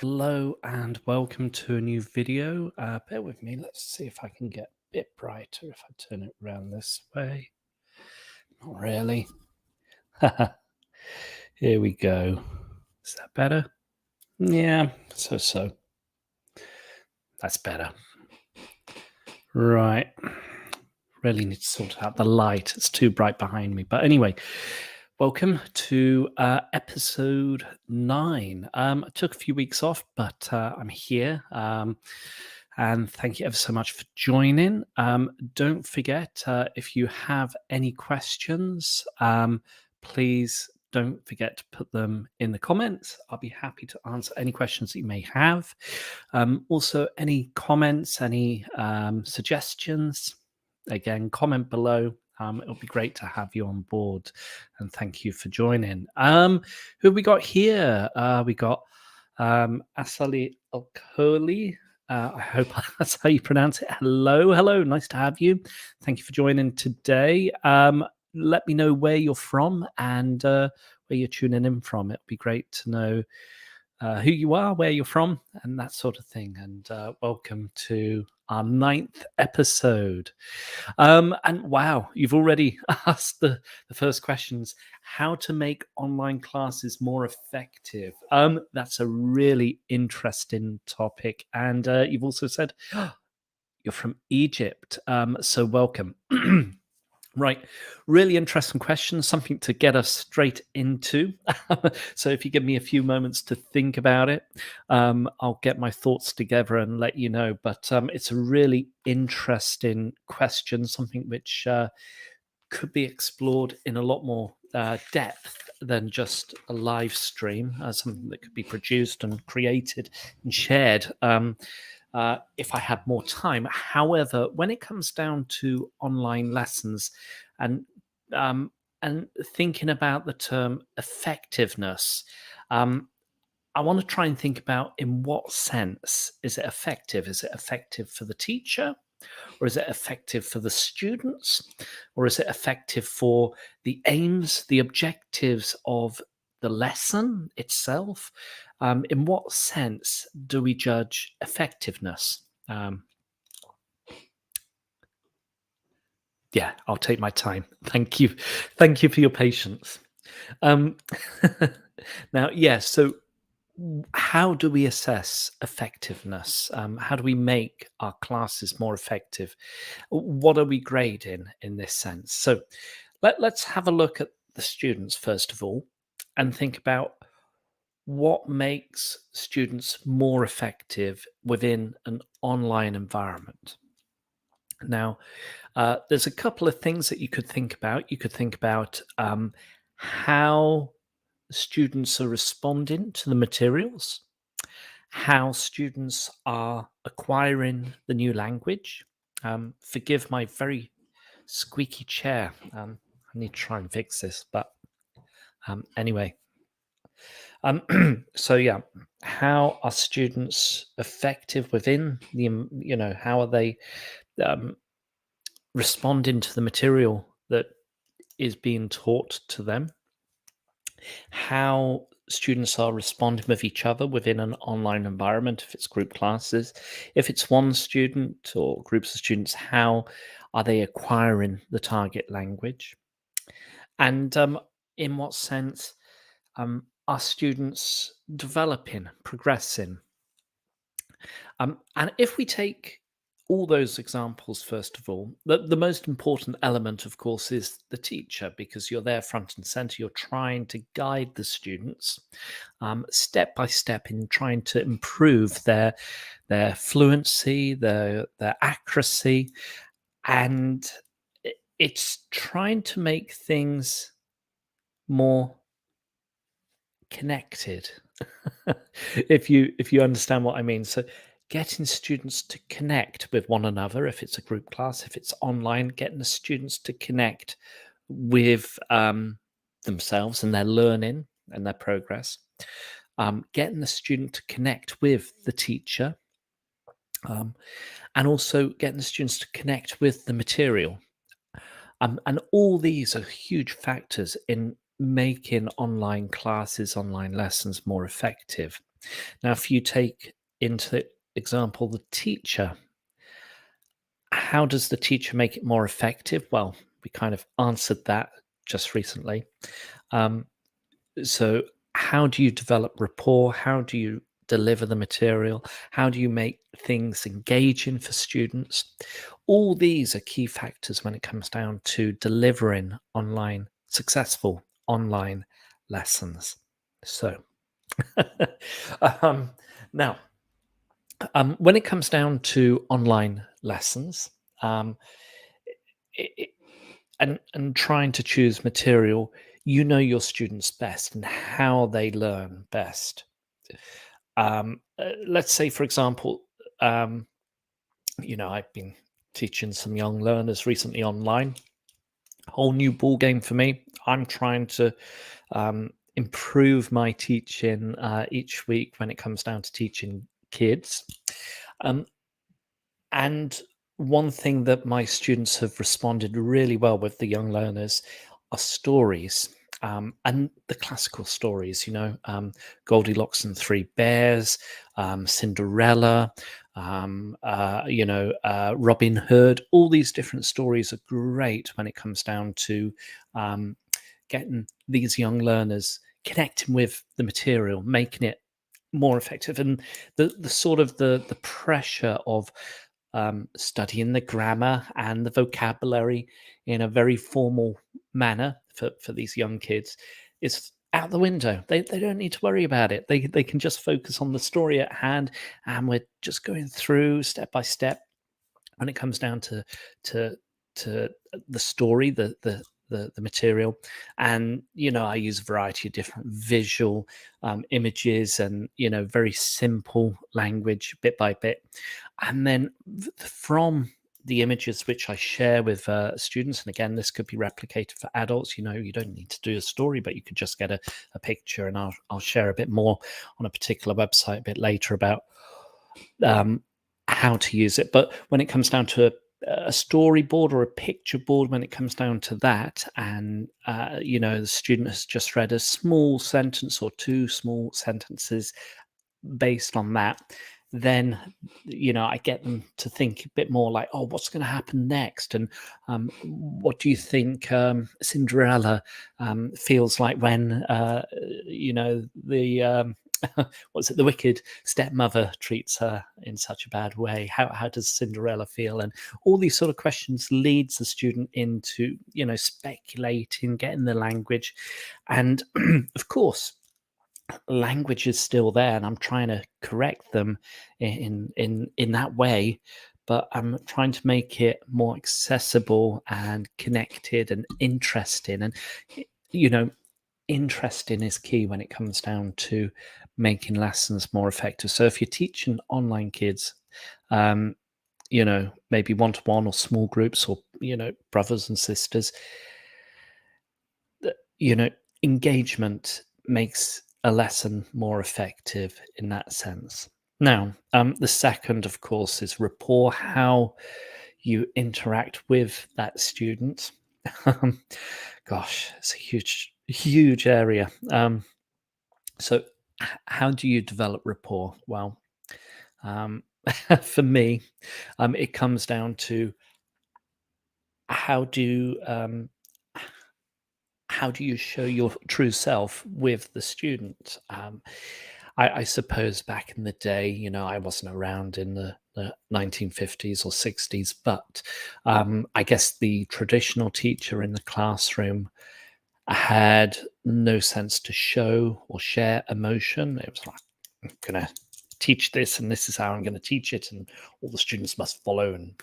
Hello and welcome to a new video. Bear with me. Let's see if I can get a bit brighter if I turn it around this way. Not really. Here we go. Is that better? Yeah, so. That's better. Right. Really need to sort out the light. It's too bright behind me. But anyway, welcome to episode 9. I took a few weeks off, but I'm here. And thank you ever so much for joining. Don't forget, if you have any questions, please don't forget to put them in the comments. I'll be happy to answer any questions that you may have. Also, any comments, any suggestions, again, comment below. It'll be great to have you on board, and thank you for joining. Who have we got here? We got Asali Alkoli. I hope that's how you pronounce it. Hello, nice to have you. Thank you for joining today. Let me know where you're from and where you're tuning in from. It'd be great to know who you are, where you're from, and that sort of thing. And welcome to our 9th episode. And wow, you've already asked the first questions. How to make online classes more effective. That's a really interesting topic. And you've also said you're from Egypt. So welcome. Right. Really interesting question, something to get us straight into. So if you give me a few moments to think about it, I'll get my thoughts together and let you know. But it's a really interesting question, something which could be explored in a lot more depth than just a live stream, something that could be produced and created and shared. If I had more time. However, when it comes down to online lessons and thinking about the term effectiveness, I want to try and think about in what sense is it effective? Is it effective for the teacher? Or is it effective for the students? Or is it effective for the aims, the objectives of the lesson itself? In what sense do we judge effectiveness? Yeah, I'll take my time. Thank you. Thank you for your patience. Um, now, so how do we assess effectiveness? How do we make our classes more effective? What are we grading in this sense? So let's have a look at the students first of all and think about what makes students more effective within an online environment. Now, there's a couple of things that you could think about. You could think about how students are responding to the materials, how students are acquiring the new language. Forgive my very squeaky chair. I need to try and fix this, but anyway. How are students effective within the, how are they um, responding to the material that is being taught to them? How students are responding with each other within an online environment, if it's group classes, if it's one student or groups of students, how are they acquiring the target language? And in what sense are students developing, progressing? And if we take all those examples, first of all, the most important element, of course, is the teacher, because you're there front and center. You're trying to guide the students step by step in trying to improve their fluency, their accuracy, and it's trying to make things more connected. If you understand what I mean. So getting students to connect with one another, if it's a group class, if it's online, getting the students to connect with themselves and their learning and their progress, getting the student to connect with the teacher, and also getting the students to connect with the material. And all these are huge factors in making online classes, online lessons more effective. Now, if you take into example the teacher, how does the teacher make it more effective? Well, we kind of answered that just recently. Um, so, how do you develop rapport? How do you deliver the material? How do you make things engaging for students? All these are key factors when it comes down to delivering successful online lessons. So, um, now, when it comes down to online lessons, um, it, and trying to choose material, you know your students best and how they learn best. Let's say, for example, um, I've been teaching some young learners recently online. Whole new ball game for me. I'm trying to improve my teaching each week when it comes down to teaching kids. Um, And one thing that my students have responded really well with, the young learners, are stories. And the classical stories, Goldilocks and Three Bears, Cinderella, Robin Hood. All these different stories are great when it comes down to um, getting these young learners connecting with the material, making it more effective, and the sort of the pressure of studying the grammar and the vocabulary in a very formal manner for these young kids is out the window. They don't need to worry about it. They can just focus on the story at hand, and we're just going through step by step when it comes down to the story, the material. And I use a variety of different visual images, and very simple language, bit by bit. And then from the images which I share with students, and again, this could be replicated for adults. You don't need to do a story, but you could just get a picture, and I'll share a bit more on a particular website a bit later about um, how to use it. But when it comes down to a storyboard or a picture board, when it comes down to that, and the student has just read a small sentence or two small sentences based on that, then I get them to think a bit more like, oh, what's going to happen next, and what do you think Cinderella feels like when the what's it, the wicked stepmother treats her in such a bad way? How does Cinderella feel? And all these sort of questions leads the student into speculating, getting the language, and of course language is still there, and I'm trying to correct them in that way, but I'm trying to make it more accessible and connected and interesting. And you know interesting is key when it comes down to making lessons more effective. So if you're teaching online kids, um maybe one-to-one or small groups, or brothers and sisters, you know, engagement makes a lesson more effective in that sense. Now, the second, of course, is rapport, how you interact with that student. Um, Gosh, it's a huge area. So, how do you develop rapport? Well, um, for me, it comes down to how do how do you show your true self with the student? I suppose back in the day, I wasn't around in the 1950s or 60s, but I guess the traditional teacher in the classroom had no sense to show or share emotion. It was like, I'm going to teach this, and this is how I'm going to teach it, and all the students must follow, and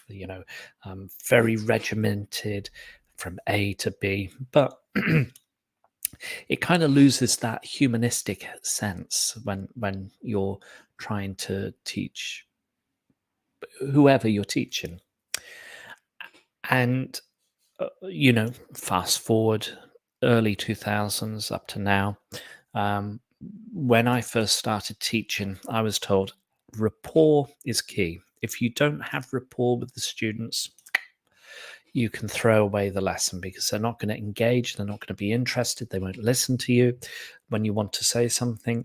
very regimented from A to B. But it kind of loses that humanistic sense when you're trying to teach whoever you're teaching. And fast forward early 2000s up to now, um, when I first started teaching, I was told rapport is key. If you don't have rapport with the students, you can throw away the lesson, because they're not going to engage, they're not going to be interested, they won't listen to you when you want to say something.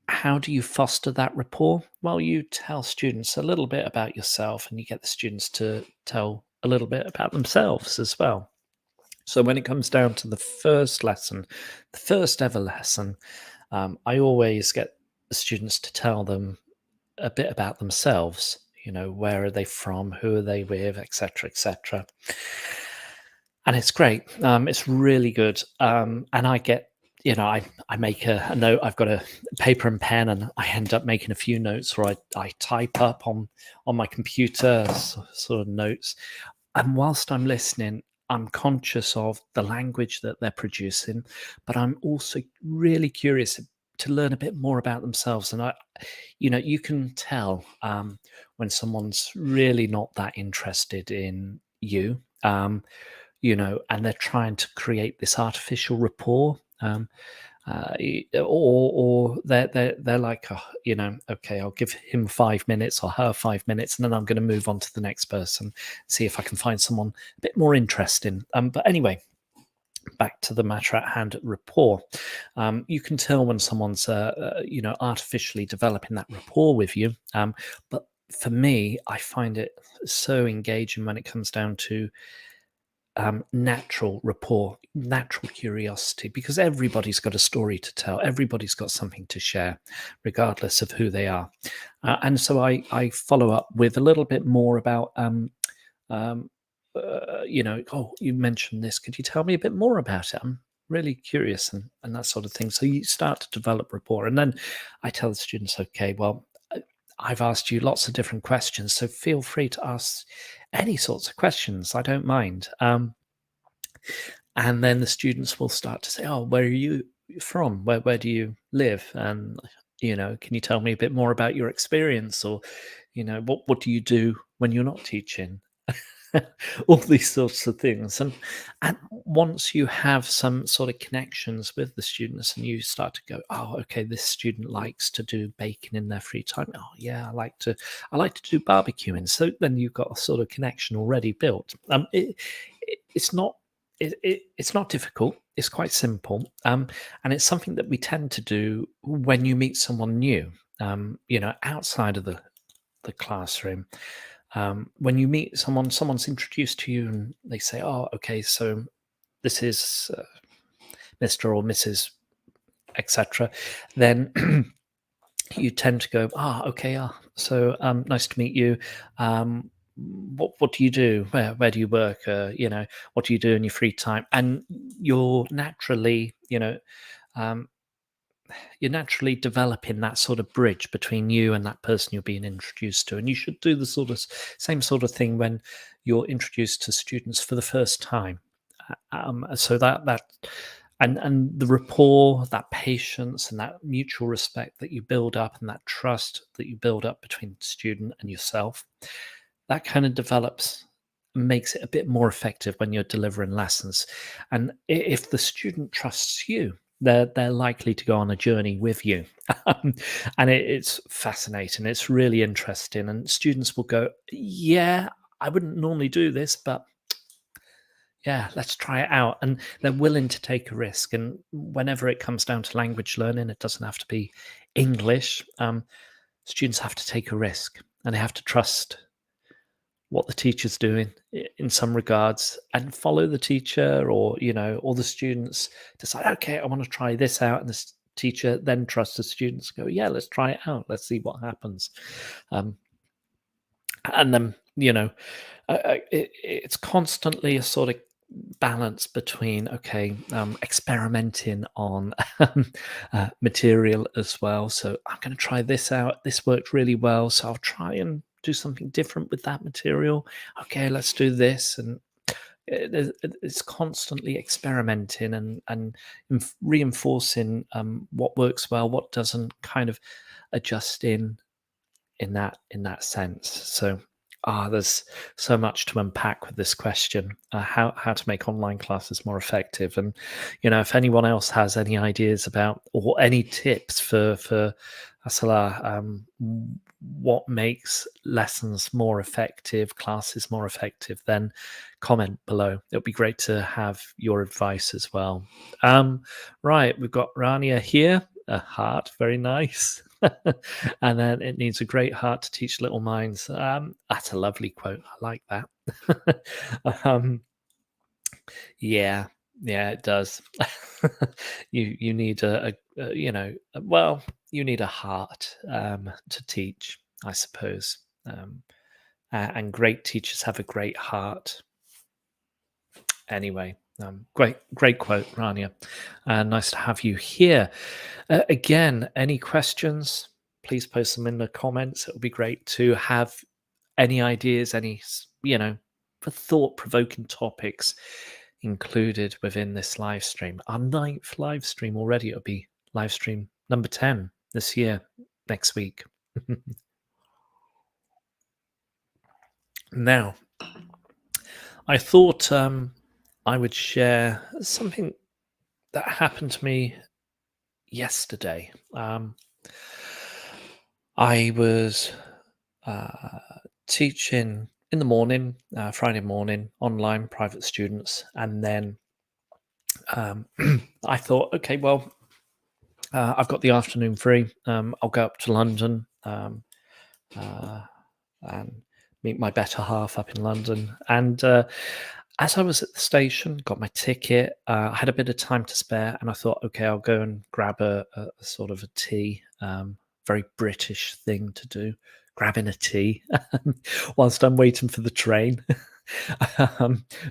how do you foster that rapport? Well, you tell students a little bit about yourself, and you get the students to tell a little bit about themselves as well. So when it comes down to the first lesson, the first ever lesson, I always get the students to tell them a bit about themselves. Where are they from? Who are they with? Etc. Etc. And it's great. It's really good. And I get, I make a note. I've got a paper and pen, and I end up making a few notes, or I type up on my computer sort of notes. And whilst I'm listening, I'm conscious of the language that they're producing, but I'm also really curious to learn a bit more about themselves. And you can tell when someone's really not that interested in you. And they're trying to create this artificial rapport. Or they're like, oh, okay, I'll give him 5 minutes or her 5 minutes, and then I'm going to move on to the next person, see if I can find someone a bit more interesting. But anyway, back to the matter at hand, rapport. You can tell when someone's, artificially developing that rapport with you. But for me, I find it so engaging when it comes down to natural rapport, natural curiosity, because everybody's got a story to tell. Everybody's got something to share, regardless of who they are. And so I follow up with a little bit more about, oh, you mentioned this. Could you tell me a bit more about it? I'm really curious, and that sort of thing. So you start to develop rapport. And then I tell the students, okay, well, I've asked you lots of different questions, so feel free to ask any sorts of questions. I don't mind. And then the students will start to say, "Oh, where are you from? Where do you live? And can you tell me a bit more about your experience? Or, what do you do when you're not teaching?" All these sorts of things. And once you have some sort of connections with the students, and you start to go, oh, okay, this student likes to do baking in their free time. Oh yeah, I like to do barbecuing. So then you've got a sort of connection already built. It's not it's not difficult. It's quite simple. And it's something that we tend to do when you meet someone new, outside of the classroom. When you meet someone, someone's introduced to you, and they say, "Oh, okay, so this is Mr. or Mrs. etc." Then you tend to go, "Ah, okay, so nice to meet you. What do you do? Where do you work? What do you do in your free time?" And you're naturally, um, you're naturally developing that sort of bridge between you and that person you're being introduced to. And you should do the same sort of thing when you're introduced to students for the first time. So and the rapport, that patience, and that mutual respect that you build up, and that trust that you build up between the student and yourself, that kind of develops, makes it a bit more effective when you're delivering lessons. And if the student trusts you, they're likely to go on a journey with you. Um, and it's fascinating. It's really interesting. And students will go, yeah, I wouldn't normally do this, but yeah, let's try it out. And they're willing to take a risk. And whenever it comes down to language learning, it doesn't have to be English. Students have to take a risk, and they have to trust what the teacher's doing in some regards, and follow the teacher, or the students decide, okay, I want to try this out. And this teacher then trusts the students, go, yeah, let's try it out. Let's see what happens. And then, it's constantly a sort of balance between, okay, experimenting on material as well. So I'm going to try this out. This worked really well, so I'll try and do something different with that material. Okay, let's do this. And it's constantly experimenting, and reinforcing what works well, what doesn't, kind of adjusting in that sense. So there's so much to unpack with this question, how to make online classes more effective. And if anyone else has any ideas about, or any tips for Asala, what makes lessons more effective, classes more effective, then comment below. It would be great to have your advice as well. Right, we've got Rania here. a heart, very nice. And then it needs a great heart to teach little minds. That's a lovely quote. I like that. um, yeah, yeah, it does. You need well, you need a heart to teach, I suppose. And great teachers have a great heart. Anyway, great quote, Rania. Nice to have you here. Again, any questions? Please post them in the comments. It would be great to have any ideas, for thought-provoking topics included within this live stream. Our ninth live stream already. It'll be live stream number 10 this year, next week. Now, I thought I would share something that happened to me yesterday. I was teaching in the morning, Friday morning, online private students, and then I thought, okay, well, I've got the afternoon free. I'll go up to London and meet my better half up in London. And as I was at the station, got my ticket, I had a bit of time to spare, and I thought, okay, I'll go and grab a sort of a tea. Very British thing to do, grabbing a tea whilst I'm waiting for the train,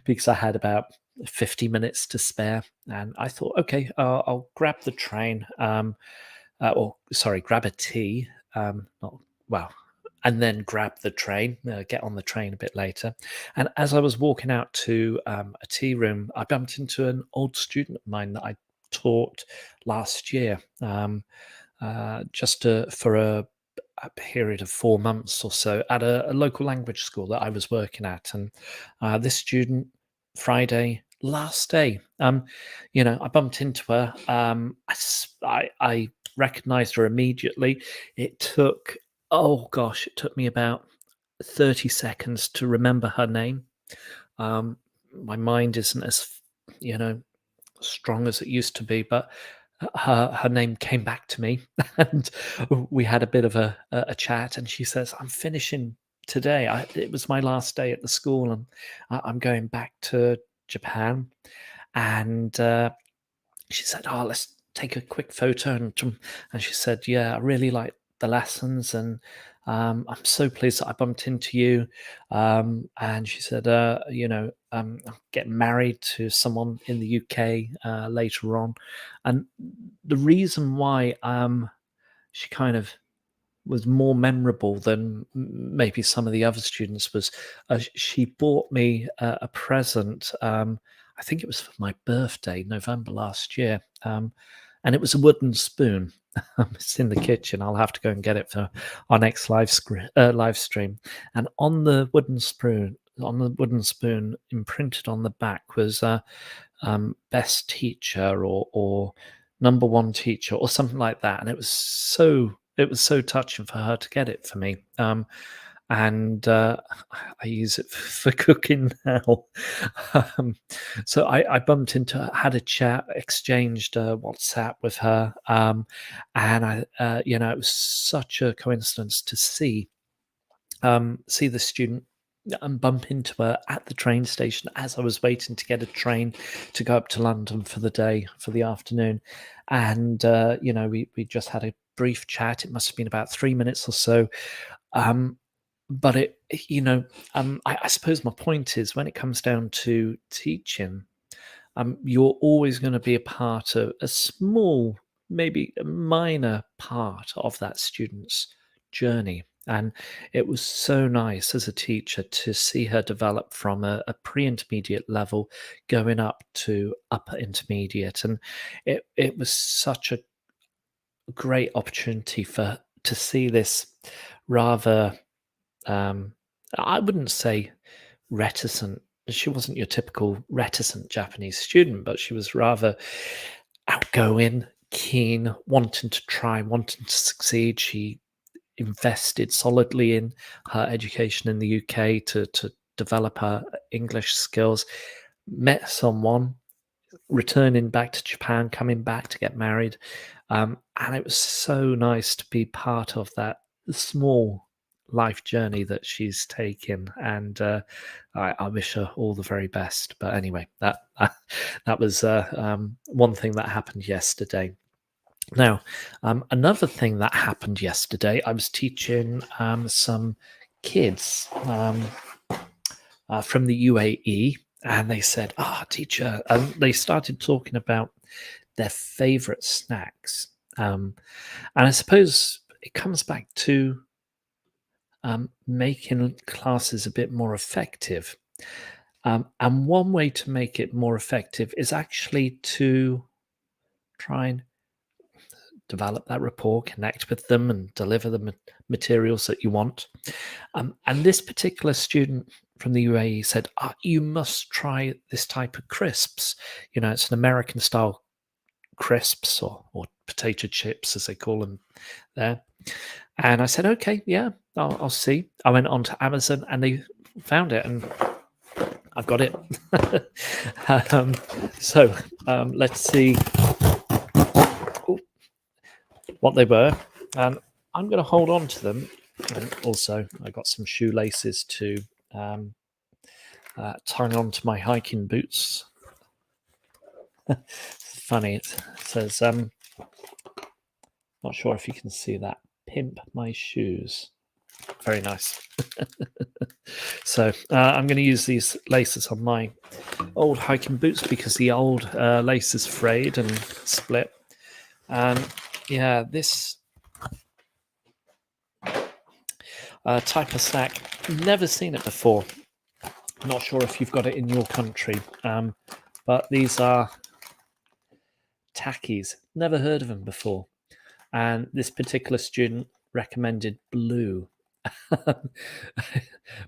because I had about 50 minutes to spare, and I thought, okay, I'll grab the train, or sorry, grab a tea, not well, and then grab the train, get on the train a bit later. And as I was walking out to a tea room, I bumped into an old student of mine that I taught last year, for a period of 4 months or so at a local language school that I was working at. And this student, Friday, last day, I bumped into her. I recognized her immediately. It took, oh gosh, it took me about 30 seconds to remember her name. My mind isn't as, you know, strong as it used to be, but her name came back to me, and we had a bit of a chat. And she says, "I'm finishing today. It was my last day at the school, and I'm going back to Japan." And she said, "Oh, let's take a quick photo." And she said, "Yeah, I really like the lessons, and I'm so pleased that I bumped into you." And she said, I'm getting married to someone in the UK later on." And the reason why she kind of was more memorable than maybe some of the other students was she bought me a present. I think it was for my birthday, November last year, and it was a wooden spoon. It's in the kitchen. I'll have to go and get it for our next live stream. And on the wooden spoon, imprinted on the back was best teacher or number one teacher or something like that. And it was so touching for her to get it for me. And I use it for cooking now. um, so I bumped into her, had a chat, exchanged WhatsApp with her, and it was such a coincidence to see the student and bump into her at the train station as I was waiting to get a train to go up to London for the day, for the afternoon. And, we just had a brief chat. It must have been about 3 minutes or so. Um, but I suppose my point is when it comes down to teaching, you're always going to be a part of a small, maybe a minor part of that student's journey. And it was so nice as a teacher to see her develop from a pre-intermediate level going up to upper intermediate. And it was such a great opportunity to see this rather, I wouldn't say reticent. She wasn't your typical reticent Japanese student, but she was rather outgoing, keen, wanting to try, wanting to succeed. She invested solidly in her education in the UK to develop her English skills. Met someone, returning back to Japan, coming back to get married. And it was so nice to be part of that small life journey that she's taken. And I wish her all the very best. But anyway, that was one thing that happened yesterday. Now, another thing that happened yesterday, I was teaching some kids from the UAE, and they said, teacher, and they started talking about their favorite snacks. And I suppose it comes back to making classes a bit more effective. And one way to make it more effective is actually to try and develop that rapport, connect with them, and deliver the materials that you want. And this particular student from the UAE said, you must try this type of crisps. It's an American style crisps or potato chips, as they call them there. And I said, okay, yeah, I'll see. I went on to Amazon and they found it, and I've got it. So let's see what they were. And I'm going to hold on to them. And also, I got some shoelaces to tie onto my hiking boots. Funny, it says, not sure if you can see that. Pimp my shoes. Very nice. So I'm going to use these laces on my old hiking boots because the old lace is frayed and split. And yeah, this type of snack, never seen it before. Not sure if you've got it in your country, but these are Takis. Never heard of them before. And this particular student recommended Blue.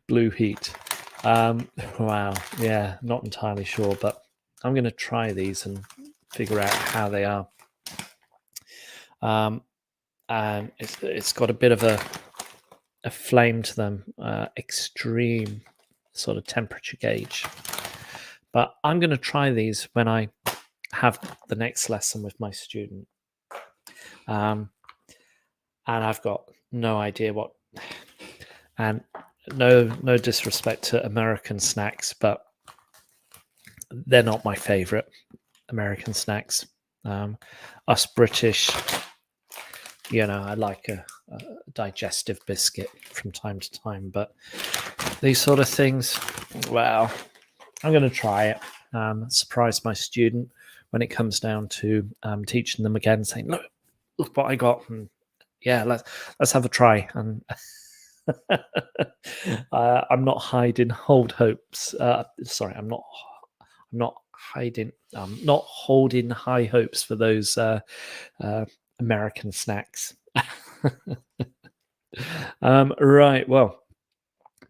Blue Heat. Wow. Yeah, not entirely sure, but I'm going to try these and figure out how they are. And it's got a bit of a flame to them, extreme sort of temperature gauge. But I'm going to try these when I have the next lesson with my student. And I've got no idea what, and no disrespect to American snacks, but they're not my favorite American snacks. Us British, I like a digestive biscuit from time to time, but these sort of things, well, I'm going to try it. Surprise my student when it comes down to teaching them again, saying, look what I got, and yeah, let's have a try. And I'm not hiding hold hopes. Sorry, I'm not hiding. Not holding high hopes for those American snacks. Right. Well,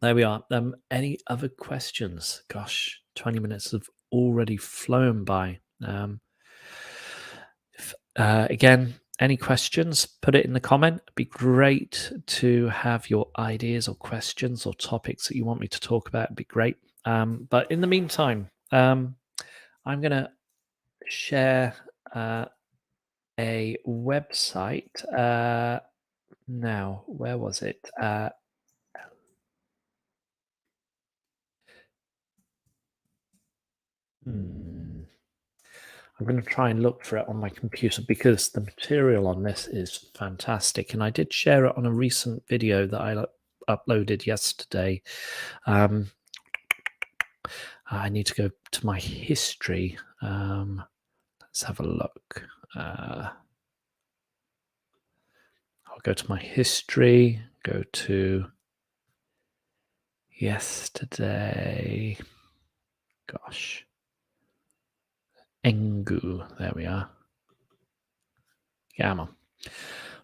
there we are. Any other questions? Gosh, 20 minutes have already flown by. Again, any questions, put it in the comment. It'd be great to have your ideas or questions or topics that you want me to talk about. It'd be great. But in the meantime, I'm going to share a website. Now, where was it? I'm going to try and look for it on my computer because the material on this is fantastic. And I did share it on a recent video that I uploaded yesterday. I need to go to my history. Let's have a look. I'll go to my history, go to yesterday. Gosh. Engu. There we are. Gamma.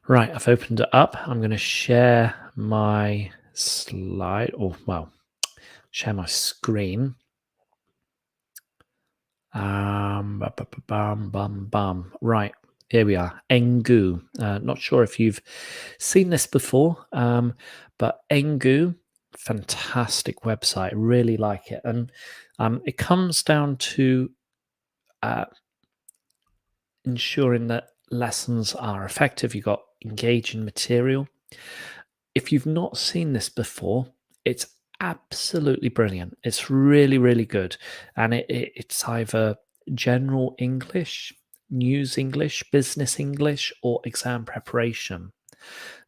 Right, I've opened it up. I'm going to share my slide, share my screen. Right, here we are. Engu. Not sure if you've seen this before, but Engu, fantastic website. Really like it, and it comes down to ensuring that lessons are effective. You've got engaging material. If you've not seen this before, it's absolutely brilliant. It's really, really good. And it's either general English, news English, business English, or exam preparation.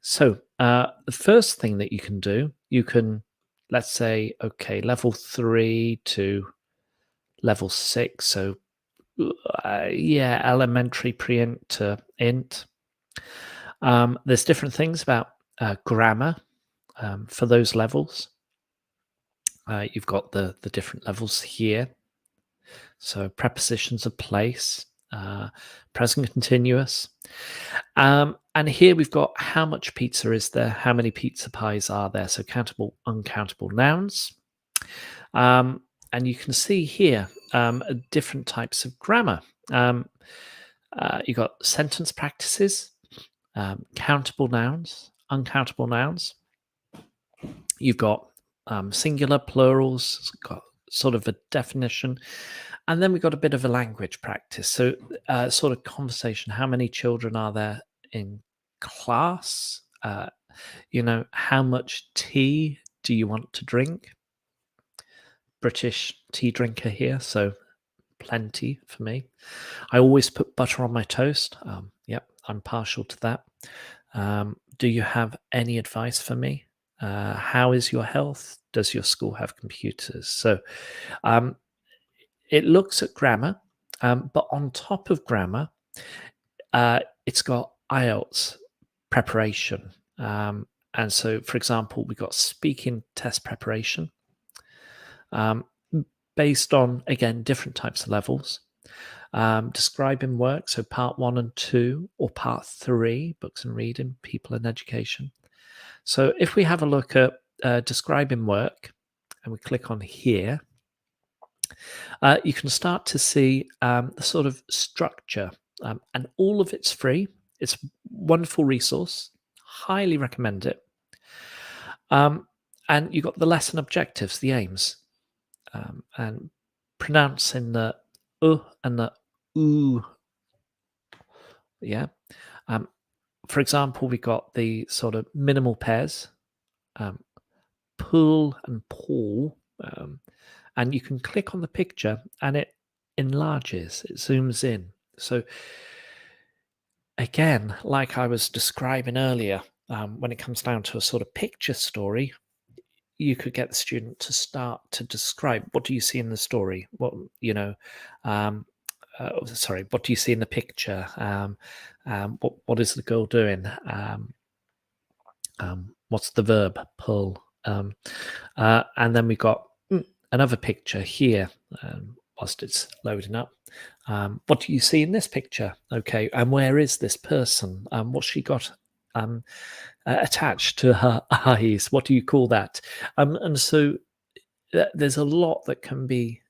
So the first thing that you can do, you can, let's say, okay, level 3 to level 6. So yeah, elementary pre-int to int. There's different things about grammar for those levels. You've got the different levels here. So prepositions of place, present continuous. And here we've got how much pizza is there, how many pizza pies are there. So countable, uncountable nouns. And you can see here different types of grammar. You've got sentence practices, countable nouns, uncountable nouns. You've got singular, plurals, it's got sort of a definition. And then we've got a bit of a language practice. So sort of conversation. How many children are there in class? How much tea do you want to drink? British tea drinker here, so plenty for me. I always put butter on my toast. Yep, I'm partial to that. Do you have any advice for me? How is your health? Does your school have computers? So it looks at grammar, but on top of grammar, it's got IELTS preparation. And so, for example, we've got speaking test preparation based on, again, different types of levels. Describing work, so part 1 and 2, or part 3, books and reading, people and education. So if we have a look at describing work, and we click on here, you can start to see the sort of structure, and all of it's free. It's a wonderful resource. Highly recommend it. And you've got the lesson objectives, the aims, and pronouncing the and the oo. Yeah. For example, we got the sort of minimal pairs, pool and Paul, and you can click on the picture and it enlarges, it zooms in. So again, like I was describing earlier, when it comes down to a sort of picture story, you could get the student to start to describe, what do you see in the story? What do you see in the picture? What is the girl doing? What's the verb? Pull. And then we've got another picture here, whilst it's loading up. What do you see in this picture? Okay, and where is this person? What's she got attached to her eyes? What do you call that? And so there's a lot that can be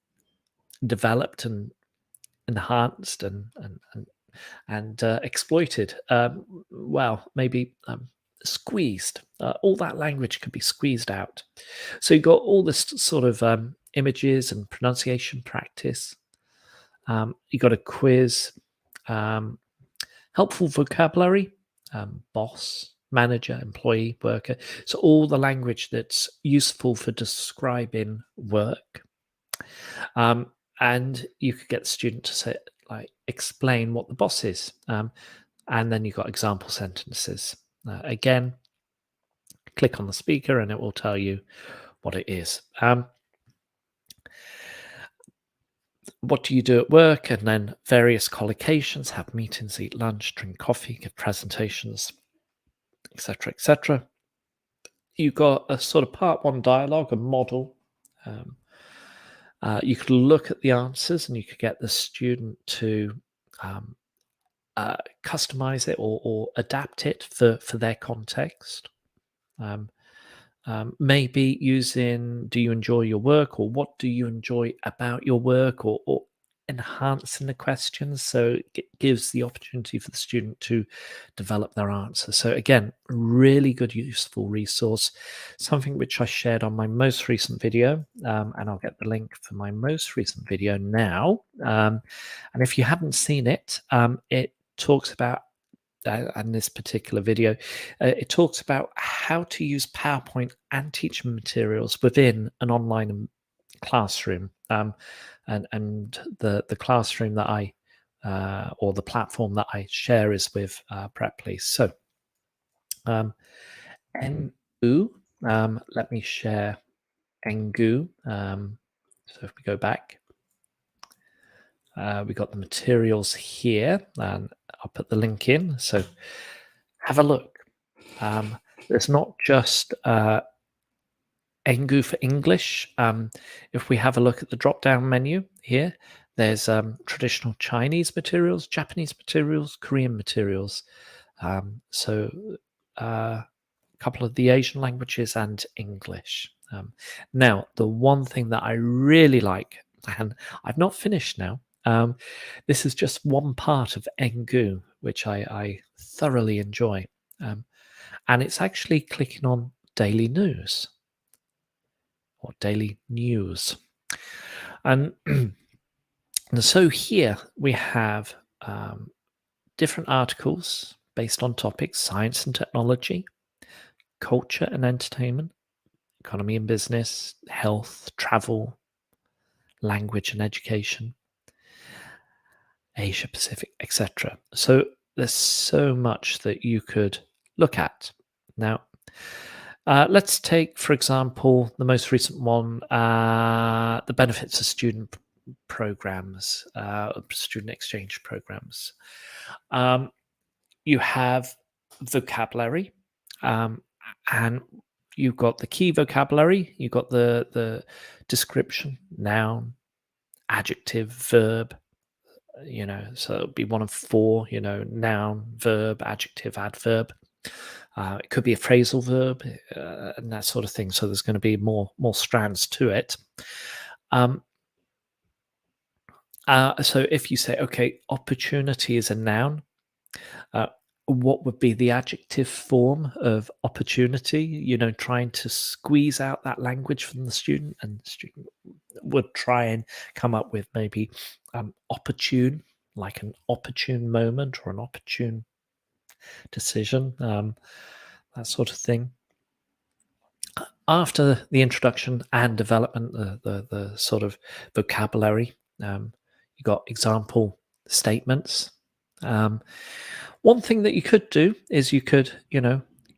developed and enhanced and exploited. Maybe squeezed. All that language could be squeezed out. So you've got all this sort of images and pronunciation practice. You've got a quiz, helpful vocabulary, boss, manager, employee, worker. So all the language that's useful for describing work. And you could get the student to say, explain what the boss is. And then you've got example sentences. Again, click on the speaker and it will tell you what it is. What do you do at work? And then various collocations, have meetings, eat lunch, drink coffee, give presentations, etc., etc. You've got a sort of part 1 dialogue, a model. You could look at the answers and you could get the student to customize it or adapt it for their context. Maybe using, do you enjoy your work, or what do you enjoy about your work, or enhancing the questions, so it gives the opportunity for the student to develop their answer. So again, really good, useful resource, something which I shared on my most recent video, and I'll get the link for my most recent video now. And if you haven't seen it, it talks about, and this particular video, it talks about how to use PowerPoint and teaching materials within an online classroom. And the classroom that I or the platform that I share is with Preply. So, Engu, let me share Engu. So if we go back, we got the materials here, and I'll put the link in. So have a look. There's not just Engu for English. If we have a look at the drop-down menu here, there's traditional Chinese materials, Japanese materials, Korean materials. So a couple of the Asian languages and English. Now, the one thing that I really like, and I've not finished now, this is just one part of Engu, which I thoroughly enjoy. And it's actually clicking on daily news or daily news. And, and so here we have different articles based on topics: science and technology, culture and entertainment, economy and business, health, travel, language and education, Asia Pacific, etc. So there's so much that you could look at. Now, let's take, for example, the most recent one, the benefits of student programs, student exchange programs. You have vocabulary, and you've got the key vocabulary, you've got the description, noun, adjective, verb, so it'll be one of four, noun, verb, adjective, adverb. It could be a phrasal verb and that sort of thing. So there's going to be more strands to it. So if you say, okay, opportunity is a noun, what would be the adjective form of opportunity? Trying to squeeze out that language from the student, and the student would try and come up with maybe opportune, like an opportune moment or an opportune decision, that sort of thing. After the introduction and development, the sort of vocabulary, you got example statements. One thing that you could do is you could,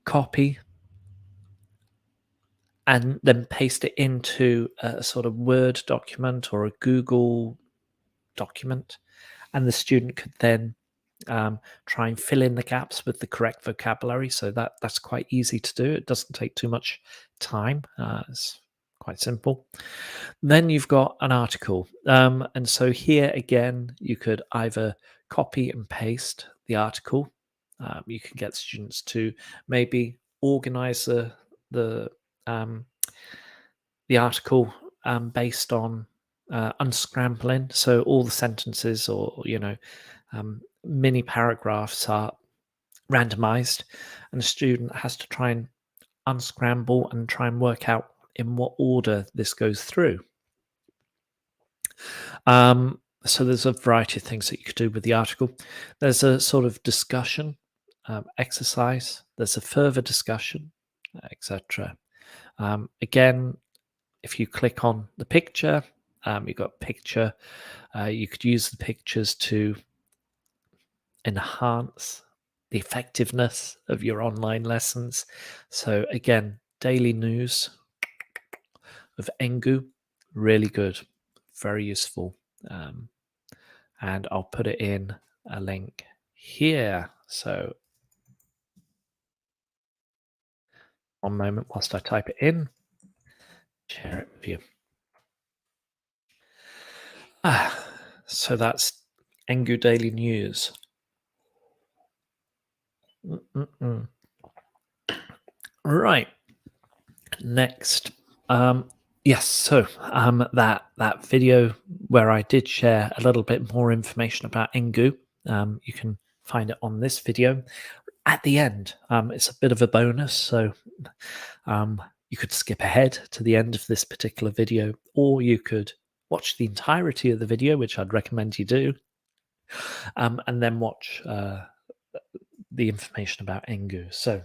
copy and then paste it into a sort of Word document or a Google document, and the student could then try and fill in the gaps with the correct vocabulary. So that's quite easy to do. It doesn't take too much time. It's quite simple. Then you've got an article. And so here again, you could either copy and paste the article. You can get students to maybe organize the article based on unscrambling. So all the sentences or, mini paragraphs are randomized, and the student has to try and unscramble and try and work out in what order this goes through. So there's a variety of things that you could do with the article. There's a sort of discussion exercise. There's a further discussion, etc. Again, if you click on the picture, you've got picture. You could use the pictures to enhance the effectiveness of your online lessons. So again, daily news of Engu, really good, very useful. And I'll put it in a link here. So one moment whilst I type it in, share it with you. So that's Engu Daily News. Right. Next. Yes, so that video where I did share a little bit more information about Engu, you can find it on this video. At the end, it's a bit of a bonus, so you could skip ahead to the end of this particular video, or you could watch the entirety of the video, which I'd recommend you do. and then watch the information about Engu. So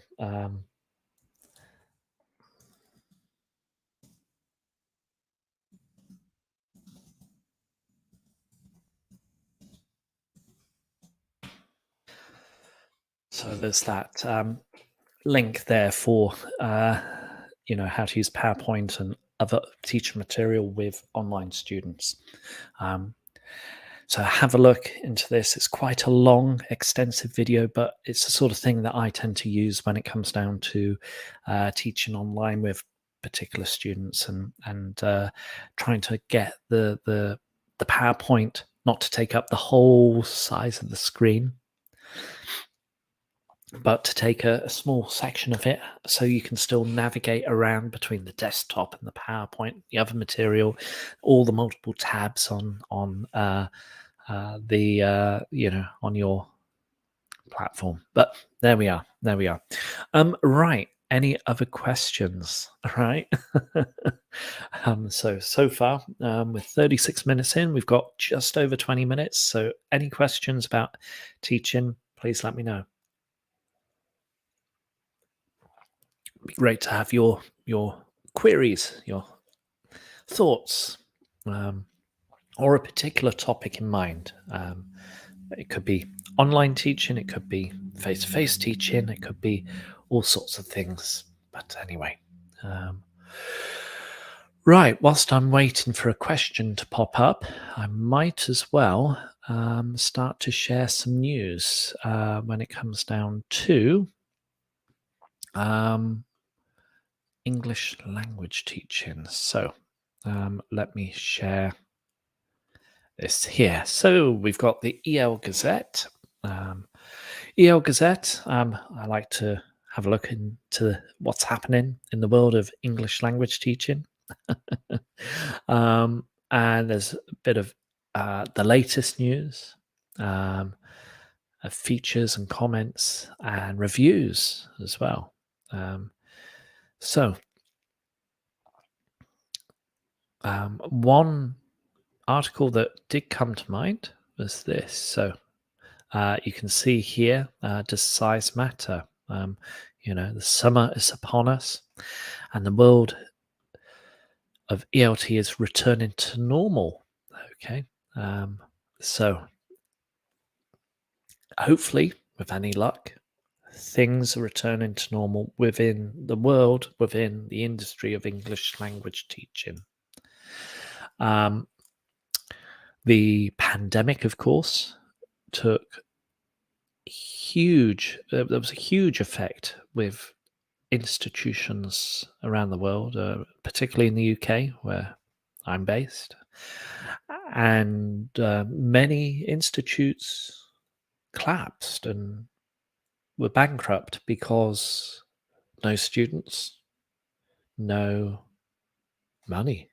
there's that link there for how to use PowerPoint and other teacher material with online students. Um, so have a look into this. It's quite a long, extensive video, but it's the sort of thing that I tend to use when it comes down to teaching online with particular students and trying to get the PowerPoint not to take up the whole size of the screen, but to take a small section of it so you can still navigate around between the desktop and the PowerPoint, the other material, all the multiple tabs on on your platform. But there we are. There we are. Right. Any other questions? Right. So far, with 36 minutes in, we've got just over 20 minutes. So any questions about teaching, please let me know. It'd be great to have your queries, your thoughts, or a particular topic in mind. It could be online teaching, it could be face-to-face teaching, it could be all sorts of things. But anyway, right. Whilst I'm waiting for a question to pop up, I might as well start to share some news when it comes down to English language teaching. So let me share this here. So we've got the EL Gazette. EL Gazette, I like to have a look into what's happening in the world of English language teaching. And there's a bit of the latest news, features and comments and reviews as well. One article that did come to mind was this. So you can see here, does size matter? The summer is upon us, and the world of ELT is returning to normal. Okay, so hopefully, with any luck, things are returning to normal within the world, within the industry of English language teaching. The pandemic, of course, took there was a huge effect with institutions around the world, particularly in the UK, where I'm based. And many institutes collapsed and were bankrupt because no students, no money.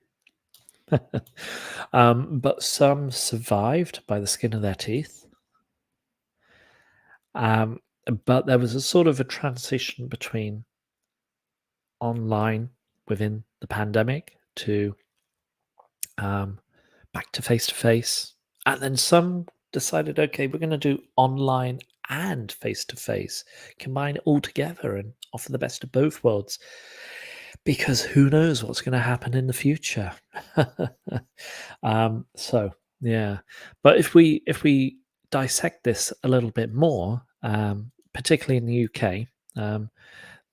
But some survived by the skin of their teeth. But there was a sort of a transition between online within the pandemic to back to face, and then some decided, okay, we're going to do online and face, combine it all together and offer the best of both worlds, because who knows what's going to happen in the future. So yeah, but if we dissect this a little bit more, particularly in the UK,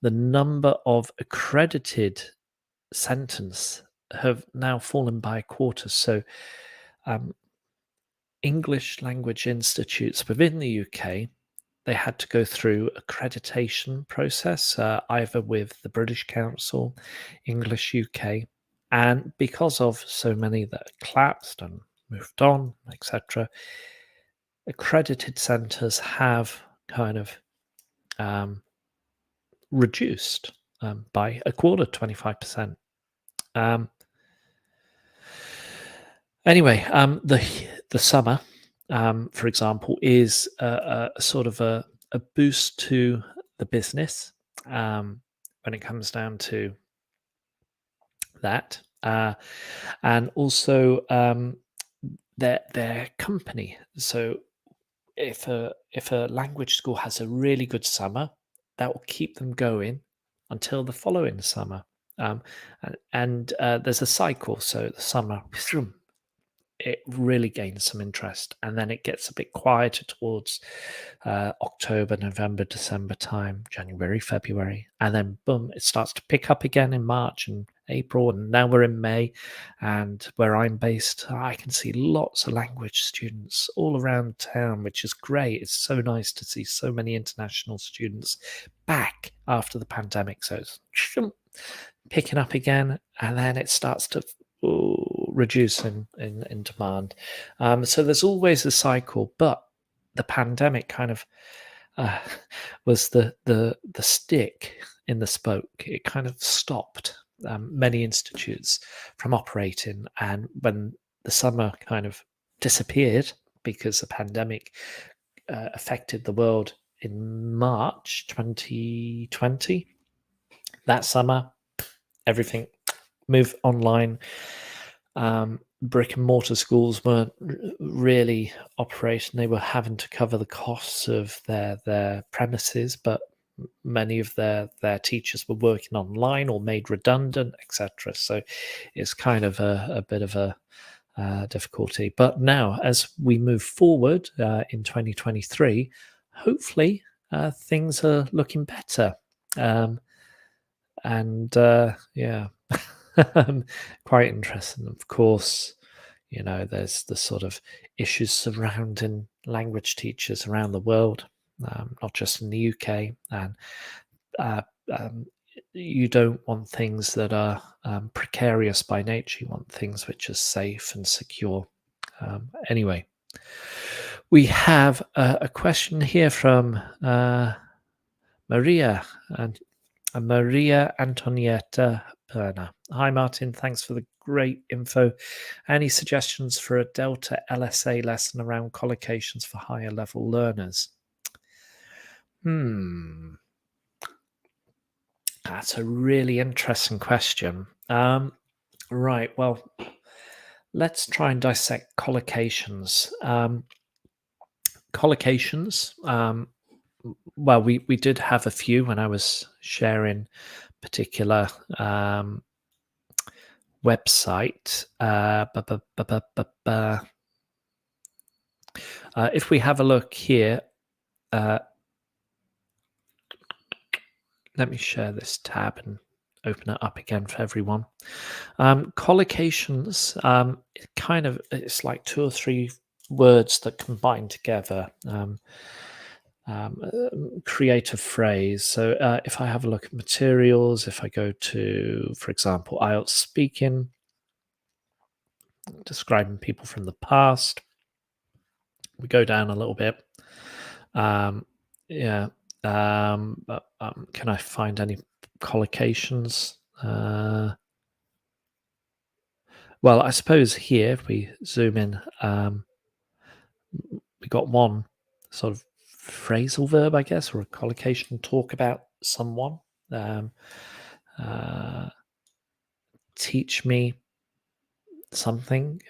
the number of accredited centres have now fallen by a quarter. So English language institutes within the UK, they had to go through accreditation process, either with the British Council, English UK, and because of so many that collapsed and moved on, etc., accredited centres have kind of reduced by a quarter, 25%. Anyway, the summer, for example, is a sort of a boost to the business when it comes down to that, and also their company. So if a language school has a really good summer, that will keep them going until the following summer. And there's a cycle. So the summer, it really gains some interest, and then it gets a bit quieter towards October, November, December time, January, February, and then boom, it starts to pick up again in March and April, and now we're in May. And where I'm based, I can see lots of language students all around town, which is great. It's so nice to see so many international students back after the pandemic. So it's picking up again, and then it starts to reduce in demand. So there's always a cycle, but the pandemic kind of uh, was the stick in the spoke. It kind of stopped many institutes from operating, and when the summer kind of disappeared because the pandemic affected the world in March 2020, that summer everything moved online. Brick and mortar schools weren't really operating. They were having to cover the costs of their premises, but many of their teachers were working online or made redundant, etc. So it's kind of a bit of a difficulty. But now, as we move forward in 2023, hopefully things are looking better. And yeah, quite interesting. Of course, there's the sort of issues surrounding language teachers around the world, not just in the UK. And uh, um, you don't want things that are precarious by nature. You want things which are safe and secure. Anyway, we have a question here from Maria, and Maria Antonietta Perna. Hi, Martin. Thanks for the great info. Any suggestions for a Delta LSA lesson around collocations for higher level learners? That's a really interesting question. Right. Well, let's try and dissect collocations. Collocations. Well, we did have a few when I was sharing particular website. If we have a look here, let me share this tab and open it up again for everyone. Collocations, it's like 2 or 3 words that combine together. Create a phrase. So if I have a look at materials, if I go to, for example, IELTS speaking, describing people from the past, we go down a little bit. Yeah. Can I find any collocations? Well, I suppose here, if we zoom in, we got one sort of phrasal verb, I guess, or a collocation, talk about someone. Teach me something.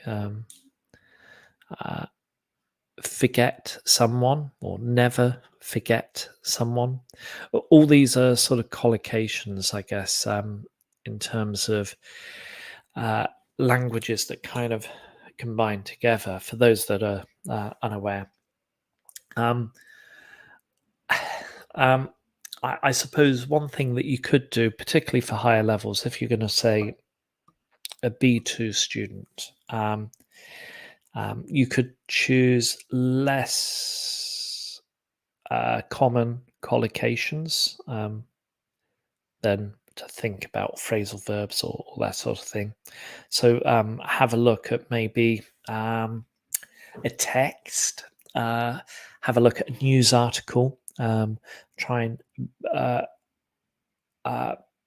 Forget someone, or never forget someone. All these are sort of collocations, I guess, in terms of languages that kind of combine together for those that are unaware. I suppose one thing that you could do, particularly for higher levels, if you're going to say a B2 student, you could choose less common collocations than to think about phrasal verbs or that sort of thing. So have a look at maybe a text, have a look at a news article, try and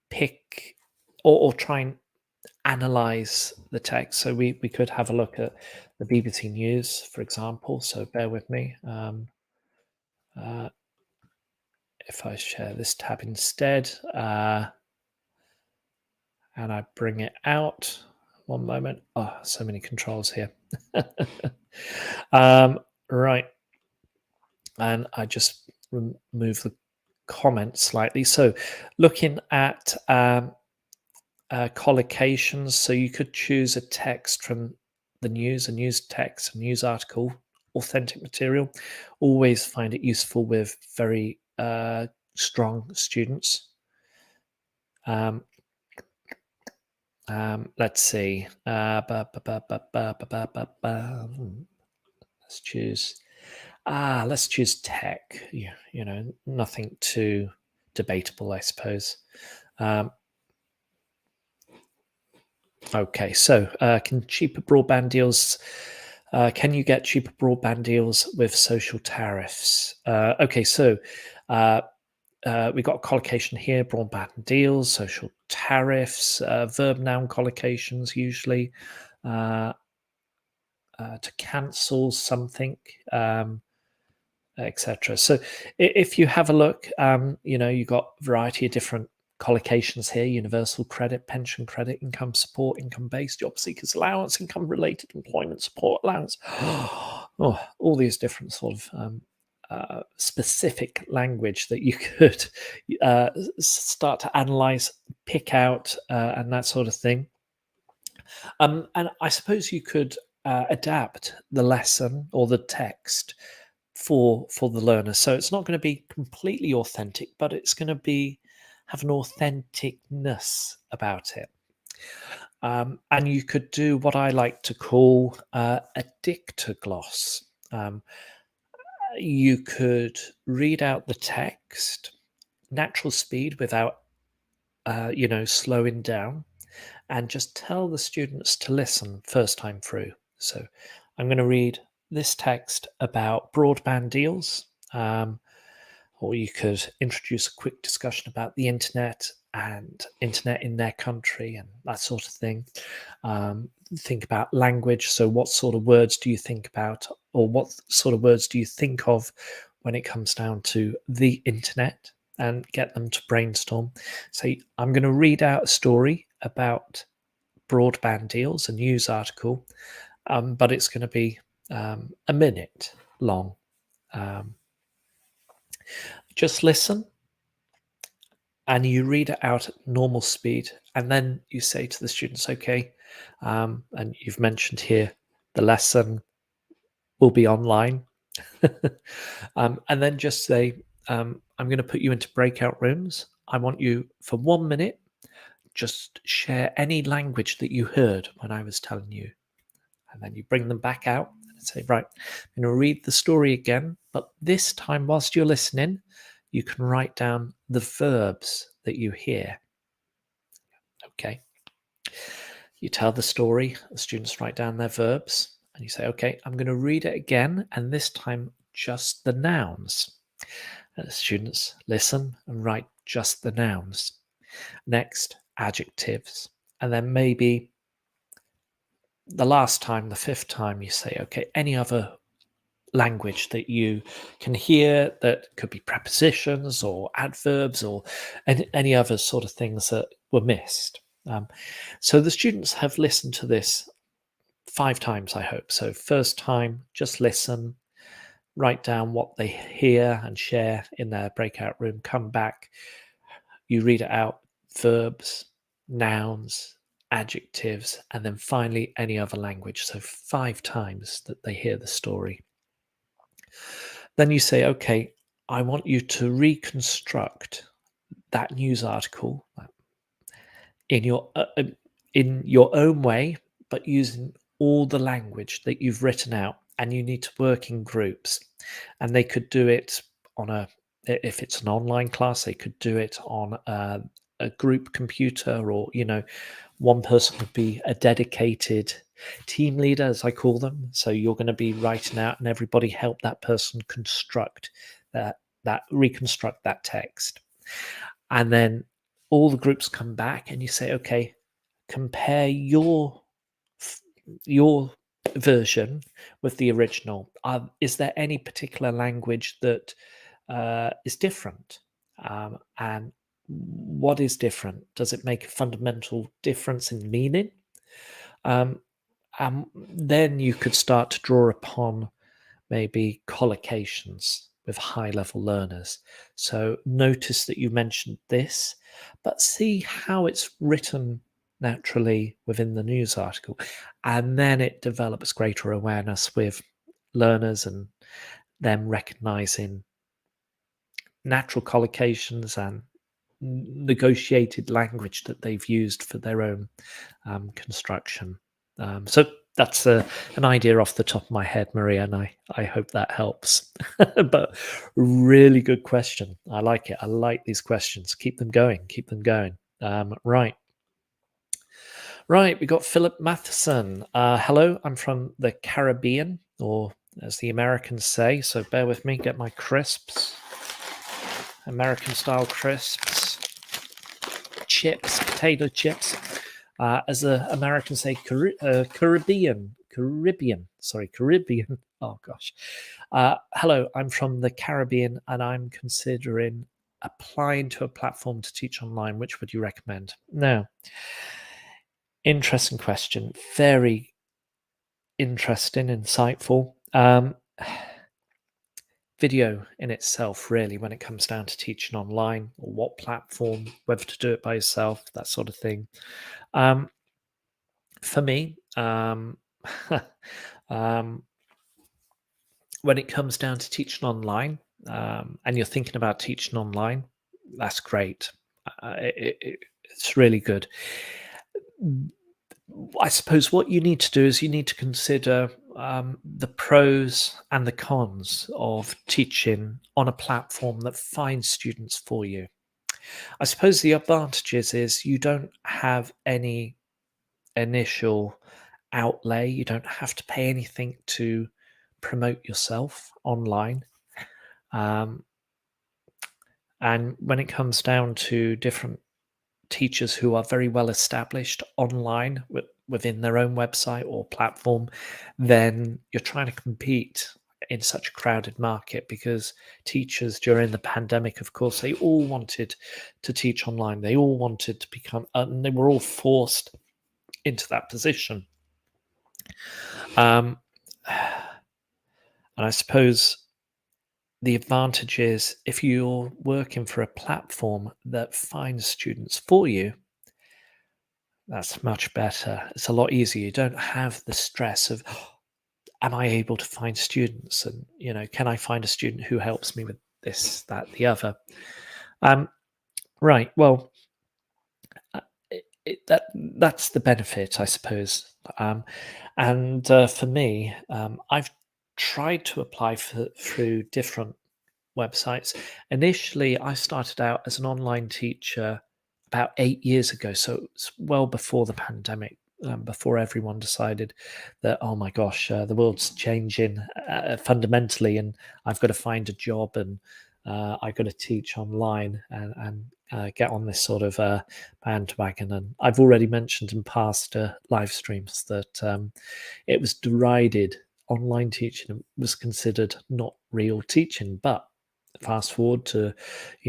pick or try and analyze the text. So we could have a look at the BBC News, for example. So bear with me. If I share this tab instead, and I bring it out, one moment. Oh, so many controls here. Right. and I just remove the comment slightly. So looking at collocations, so you could choose a text from the news, a news text, a news article, authentic material. Always find it useful with very strong students. Let's see. Let's choose. Let's choose tech. You know, nothing too debatable, I suppose. Okay, so can cheaper broadband deals? Can you get cheaper broadband deals with social tariffs? Okay, so we got a collocation here: broadband deals, social tariffs, verb noun collocations usually, uh, to cancel something. Etc. So if you have a look, you know, you've got a variety of different collocations here: universal credit, pension credit, income support, income-based, job seekers allowance, income-related employment support allowance. Oh, all these different sort of specific language that you could start to analyze, pick out, and that sort of thing. And I suppose you could adapt the lesson or the text for the learner. So it's not going to be completely authentic, but it's going to be have an authenticness about it. And you could do what I like to call a dictogloss. You could read out the text, natural speed without, you know, slowing down, and just tell the students to listen first time through. So I'm going to read this text about broadband deals, or you could introduce a quick discussion about the internet and internet in their country and that sort of thing. Think about language. So what sort of words do you think about, or what sort of words do you think of when it comes down to the internet, and get them to brainstorm. So I'm going to read out a story about broadband deals, a news article, but it's going to be a minute long. Just listen, and you read it out at normal speed, and then you say to the students, okay, and you've mentioned here the lesson will be online. And then just say, I'm going to put you into breakout rooms. I want you for 1 minute, just share any language that you heard when I was telling you. And then you bring them back out and say, right, I'm going to read the story again, but this time, whilst you're listening, you can write down the verbs that you hear. Okay. You tell the story, the students write down their verbs, and you say, okay, I'm going to read it again, and this time just the nouns. And the students listen and write just the nouns. Next, adjectives. And then maybe the last time, the fifth time, you say, okay, any other language that you can hear that could be prepositions or adverbs or any other sort of things that were missed. So the students have listened to this 5 times, I hope. So first time, just listen, write down what they hear and share in their breakout room, come back, you read it out, verbs, nouns, adjectives, and then finally any other language. So 5 times that they hear the story. Then you say, okay, I want you to reconstruct that news article in your own way, but using all the language that you've written out. And you need to work in groups, and they could do it on if it's an online class, they could do it on a group computer, or one person could be a dedicated team leader, as I call them. So you're going to be writing out, and everybody help that person construct reconstruct that text. And then all the groups come back, and you say, okay, compare your version with the original. Is there any particular language that is different? And what is different? Does it make a fundamental difference in meaning? Then you could start to draw upon maybe collocations, with high-level learners. So notice that you mentioned this, but see how it's written naturally within the news article, and then it develops greater awareness with learners and them recognizing natural collocations and negotiated language that they've used for their own construction. So that's an idea off the top of my head, Maria, and I hope that helps. But really good question. I like it. I like these questions. Keep them going. Keep them going. Right. We got Philip Matheson. Hello, I'm from the Caribbean, or as the Americans say. So bear with me. Get my crisps. American style crisps. Chips, potato chips. As the Americans say, Caribbean. Oh gosh. Hello, I'm from the Caribbean and I'm considering applying to a platform to teach online. Which would you recommend? Now, interesting question. Very interesting, insightful. Video in itself, really, when it comes down to teaching online, or what platform, whether to do it by yourself, that sort of thing. For me, when it comes down to teaching online, and you're thinking about teaching online, that's great. It's really good. I suppose what you need to do is you need to consider the pros and the cons of teaching on a platform that finds students for you. I suppose the advantages is you don't have any initial outlay. You don't have to pay anything to promote yourself online. And when it comes down to different teachers who are very well established online within their own website or platform, then you're trying to compete in such a crowded market, because teachers during the pandemic, of course, they all wanted to teach online. They all wanted to become, and they were all forced into that position. And I suppose the advantage is if you're working for a platform that finds students for you, that's much better. It's a lot easier. You don't have the stress of, am I able to find students? And, can I find a student who helps me with this, that, the other? Right. Well, that's the benefit, I suppose. And for me, I've tried to apply through different websites. Initially, I started out as an online teacher about 8 years ago, so it's well before the pandemic, before everyone decided that, oh my gosh, the world's changing fundamentally, and I've got to find a job, and I've got to teach online and get on this sort of bandwagon. And I've already mentioned in past live streams that it was derided. Online teaching was considered not real teaching, but fast forward to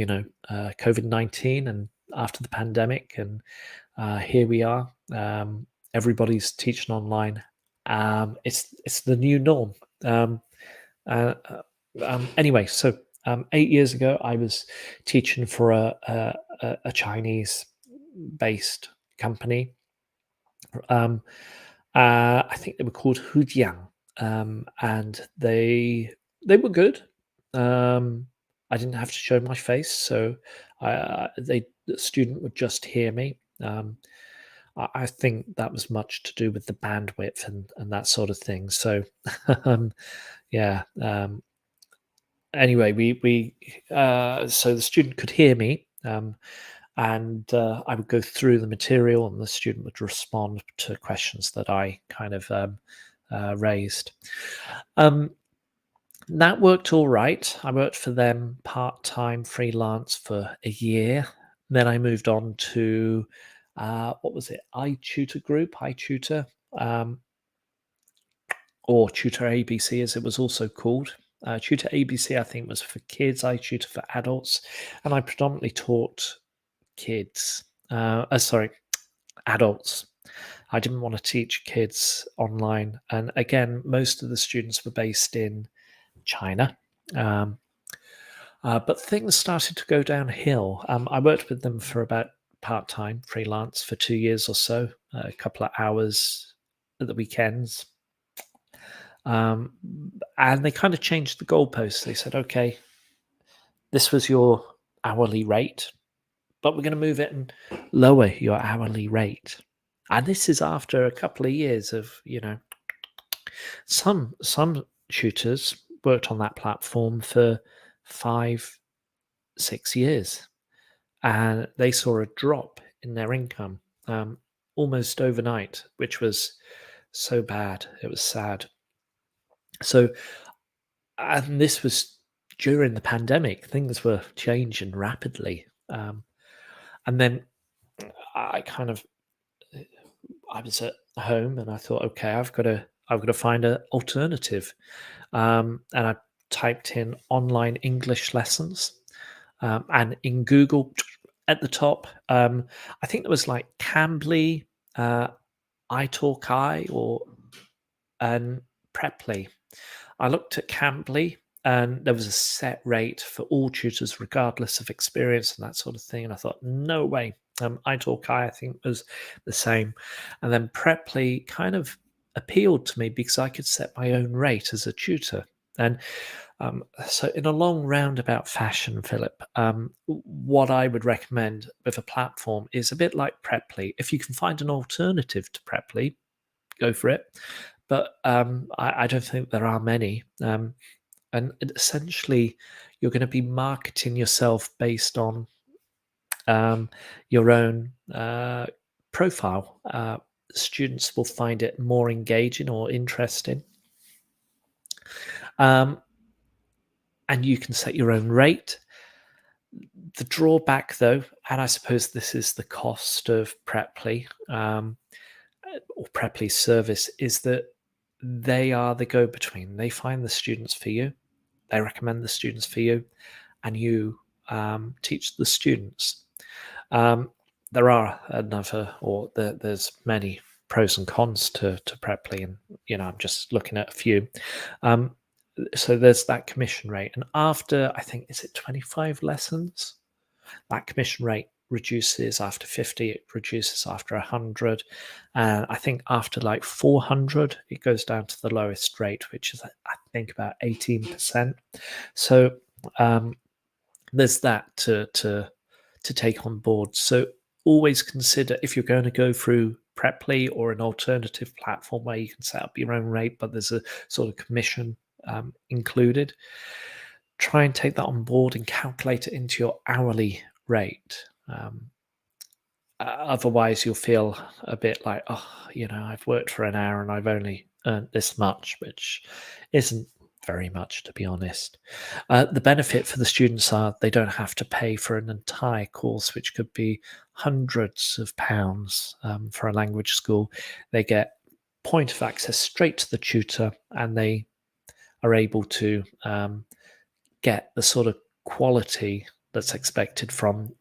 COVID-19 and after the pandemic, and here we are. Everybody's teaching online. It's the new norm. Anyway, so 8 years ago, I was teaching for a Chinese-based company. I think they were called Hujiang, and they were good. I didn't have to show my face, so the student would just hear me. I think that was much to do with the bandwidth and that sort of thing. So, yeah. Anyway, so the student could hear me, and I would go through the material, and the student would respond to questions that I kind of raised. That worked all right. I worked for them part-time freelance for a year. Then I moved on to what was it? iTutor, or Tutor ABC, as it was also called. Tutor ABC, I think, was for kids. iTutor for adults, and I predominantly taught kids. Adults. I didn't want to teach kids online, and again, most of the students were based in China. But things started to go downhill. I worked with them for about part-time freelance for 2 years or so, a couple of hours at the weekends. Um, and they kind of changed the goalposts. They said, okay, this was your hourly rate, but we're going to move it and lower your hourly rate. And this is after a couple of years of, some tutors worked on that platform for 5, 6 years, and they saw a drop in their income almost overnight, which was so bad. It was sad. So, and this was during the pandemic. Things were changing rapidly, and then I kind of I was at home and I thought, okay, I've got to find an alternative, and I typed in online English lessons, and in Google at the top, I think there was like Cambly, uh, iTalki, or and Preply. I looked at Cambly, and there was a set rate for all tutors, regardless of experience and that sort of thing. And I thought, no way. iTalki, I think, was the same. And then Preply kind of appealed to me because I could set my own rate as a tutor. And so, in a long roundabout fashion, Philip, what I would recommend with a platform is a bit like Preply. If you can find an alternative to Preply, go for it. But I don't think there are many. And essentially, you're going to be marketing yourself based on your own profile. Students will find it more engaging or interesting. Um, and you can set your own rate. The drawback, though, and I suppose this is the cost of Preply, or Preply's service, is that they are the go-between. They find the students for you, they recommend the students for you, and you teach the students. There are there's many pros and cons to Preply, and I'm just looking at a few. So there's that commission rate, and after, I think, is it 25 lessons, that commission rate reduces. After 50, it reduces. After 100, and I think after like 400, it goes down to the lowest rate, which is, I think, about 18%. So there's that to take on board. So always consider, if you're going to go through Preply or an alternative platform where you can set up your own rate, but there's a sort of commission included, try and take that on board and calculate it into your hourly rate. Otherwise, you'll feel a bit like, I've worked for an hour and I've only earned this much, which isn't very much, to be honest. The benefit for the students are they don't have to pay for an entire course, which could be hundreds of pounds for a language school. They get point of access straight to the tutor, and they are able to get the sort of quality that's expected from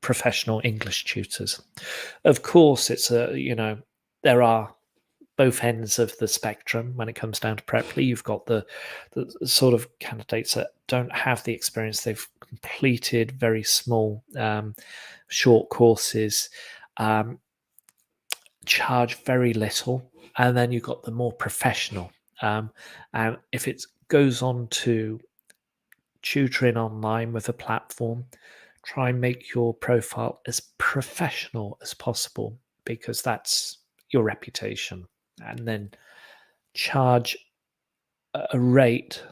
professional English tutors. Of course, there are both ends of the spectrum when it comes down to Preply. You've got the sort of candidates that don't have the experience. They've completed very small, short courses, charge very little, and then you've got the more professional. And if it goes on to tutoring online with a platform, try and make your profile as professional as possible, because that's your reputation. And then charge a rate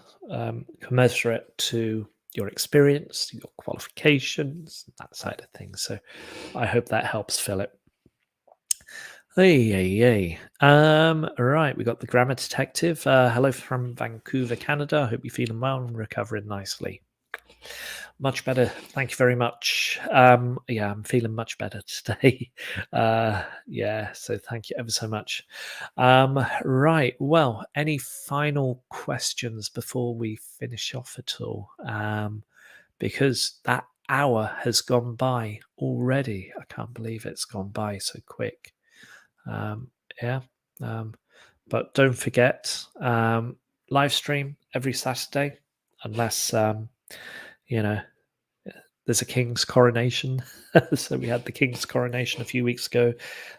commensurate to your experience, your qualifications, that side of things. So I hope that helps, Philip. Hey. Right, we got the Grammar Detective. Hello from Vancouver, Canada. I hope you're feeling well and recovering nicely. Much better. Thank you very much. Yeah, I'm feeling much better today. So thank you ever so much. Right. Well, any final questions before we finish off at all? Because that hour has gone by already. I can't believe it's gone by so quick. Yeah. But don't forget, live stream every Saturday, unless you know, there's a king's coronation. So we had the king's coronation a few weeks ago.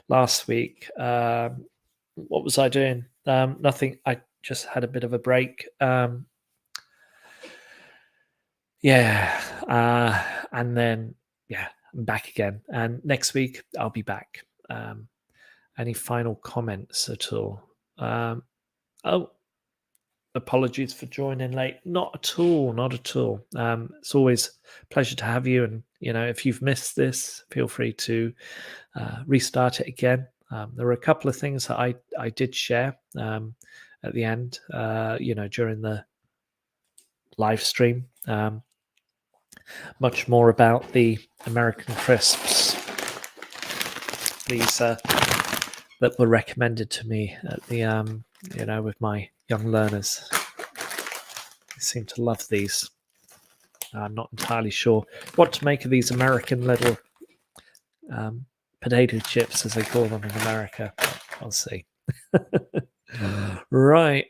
Last week, what was I doing? Nothing. I just had a bit of a break. Yeah, and then yeah, I'm back again. And next week I'll be back. Any final comments at all? Oh, apologies for joining late. Not at all. Not at all. It's always a pleasure to have you. And if you've missed this, feel free to restart it again. There were a couple of things that I did share at the end. During the live stream. Much more about the American crisps. These that were recommended to me at the with my young learners. They seem to love these. I'm not entirely sure what to make of these American little potato chips, as they call them in America. I'll see. Right.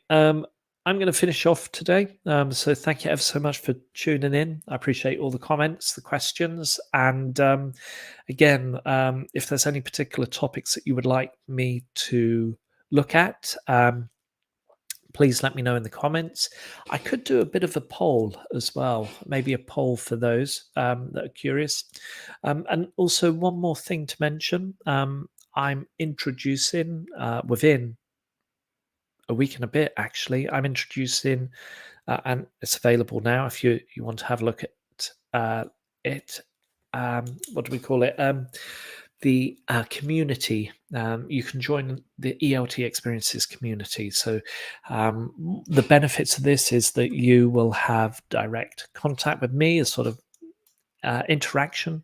I'm going to finish off today. So thank you ever so much for tuning in. I appreciate all the comments, the questions. And again, if there's any particular topics that you would like me to look at, please let me know in the comments. I could do a bit of a poll as well, maybe a poll for those that are curious. And also one more thing to mention. I'm introducing within a week and a bit, actually, I'm introducing, and it's available now if you want to have a look at it. What do we call it? The community. You can join the ELT Experiences community. So the benefits of this is that you will have direct contact with me, as sort of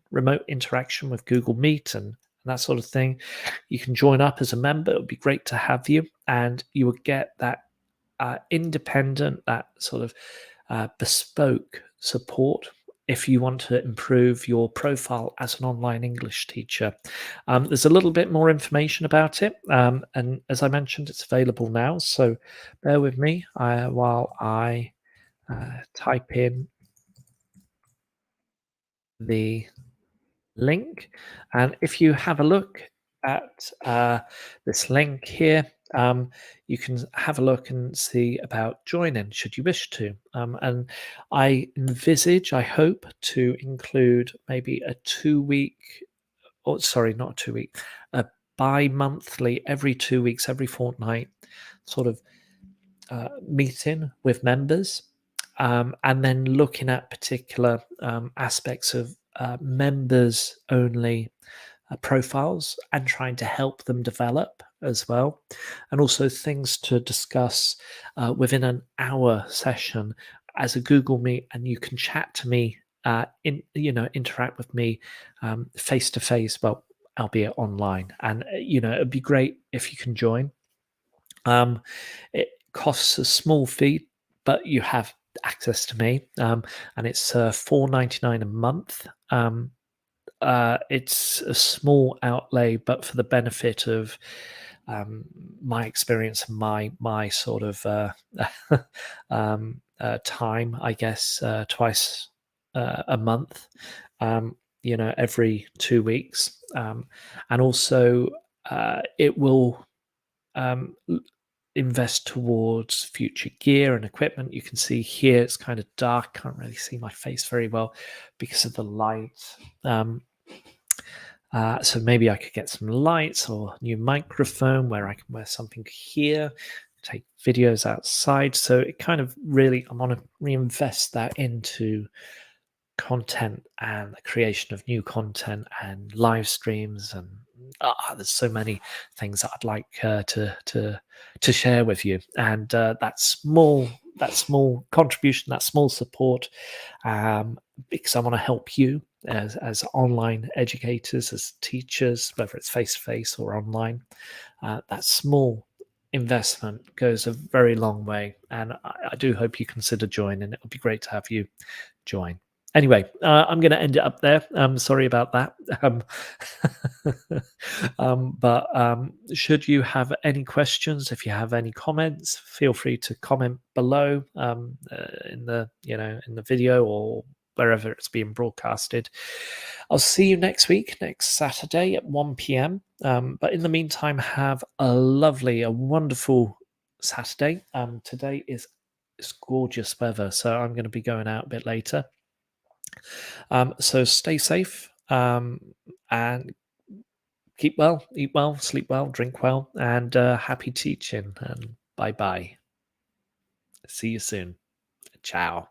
remote interaction with Google Meet and that sort of thing. You can join up as a member. It would be great to have you, and you will get that independent, that sort of bespoke support if you want to improve your profile as an online English teacher. There's a little bit more information about it, and as I mentioned, it's available now. So bear with me while I type in the link. And if you have a look at this link here, you can have a look and see about joining should you wish to. And I envisage, I hope to include maybe a 2-week, or sorry, not a 2-week, a bi-monthly, every 2 weeks, every fortnight sort of meeting with members, and then looking at particular aspects of members only profiles and trying to help them develop as well, and also things to discuss within an hour session as a Google Meet, and you can chat to me interact with me face to face, well, albeit online. And it'd be great if you can join. It costs a small fee, but you have access to me, and it's $4.99 a month. It's a small outlay, but for the benefit of my experience and my sort of time, I guess, twice a month. Every 2 weeks, and also it will invest towards future gear and equipment. You can see here it's kind of dark, can't really see my face very well because of the light. So maybe I could get some lights or new microphone where I can wear something here, take videos outside. So it kind of really, I want to reinvest that into content and the creation of new content and live streams, and there's so many things that I'd like to share with you. And that small contribution, that small support, because I want to help you as online educators, as teachers, whether it's face to face or online. That small investment goes a very long way, and I do hope you consider joining. It would be great to have you join. Anyway, I'm going to end it up there. Sorry about that. But should you have any questions, if you have any comments, feel free to comment below in the video or wherever it's being broadcasted. I'll see you next week, next Saturday at 1 p.m. But in the meantime, have a wonderful Saturday. Today is it's gorgeous weather, so I'm going to be going out a bit later. So stay safe and keep well, eat well, sleep well, drink well, and happy teaching. And bye-bye. See you soon. Ciao.